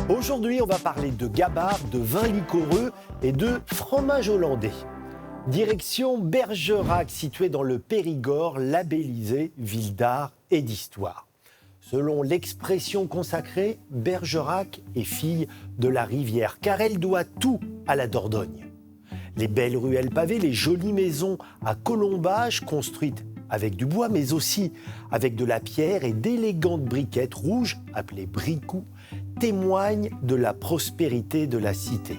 Aujourd'hui, on va parler de gabarre, de vin liquoreux et de fromage hollandais. Direction Bergerac, située dans le Périgord, labellisée ville d'art et d'histoire. Selon l'expression consacrée, Bergerac est fille de la rivière, car elle doit tout à la Dordogne. Les belles ruelles pavées, les jolies maisons à colombages construites avec du bois, mais aussi avec de la pierre et d'élégantes briquettes rouges, appelées bricoux, témoignent de la prospérité de la cité.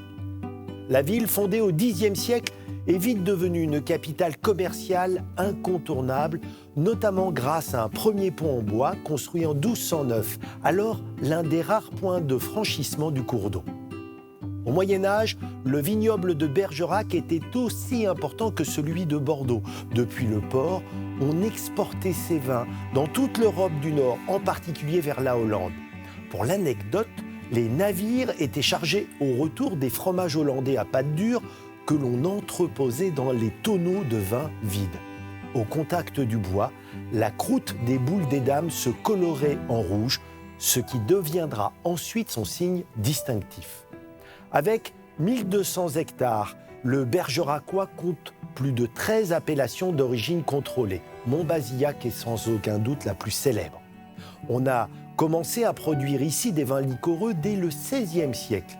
La ville, fondée au Xe siècle, est vite devenue une capitale commerciale incontournable, notamment grâce à un premier pont en bois construit en 1209, alors l'un des rares points de franchissement du cours d'eau. Au Moyen-Âge, le vignoble de Bergerac était aussi important que celui de Bordeaux. Depuis le port, on exportait ses vins dans toute l'Europe du Nord, en particulier vers la Hollande. Pour l'anecdote, les navires étaient chargés au retour des fromages hollandais à pâte dure que l'on entreposait dans les tonneaux de vin vides. Au contact du bois, la croûte des boules des dames se colorait en rouge, ce qui deviendra ensuite son signe distinctif. Avec 1200 hectares, le Bergeracois compte plus de 13 appellations d'origine contrôlée. Montbazillac est sans aucun doute la plus célèbre. On a commencé à produire ici des vins liquoreux dès le XVIe siècle.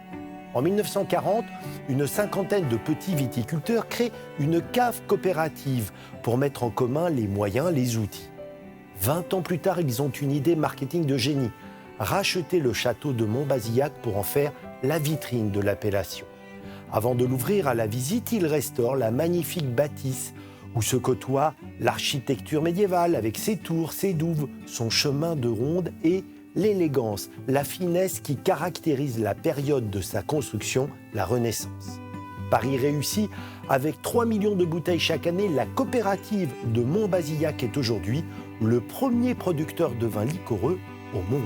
En 1940, une cinquantaine de petits viticulteurs créent une cave coopérative pour mettre en commun les moyens, les outils. 20 ans plus tard, ils ont une idée marketing de génie, racheter le château de Montbazillac pour en faire la vitrine de l'appellation. Avant de l'ouvrir à la visite, ils restaurent la magnifique bâtisse où se côtoie l'architecture médiévale avec ses tours, ses douves, son chemin de ronde et l'élégance, la finesse qui caractérise la période de sa construction, la Renaissance. Pari réussi, avec 3 millions de bouteilles chaque année, la coopérative de Montbazillac est aujourd'hui le premier producteur de vins liquoreux au monde.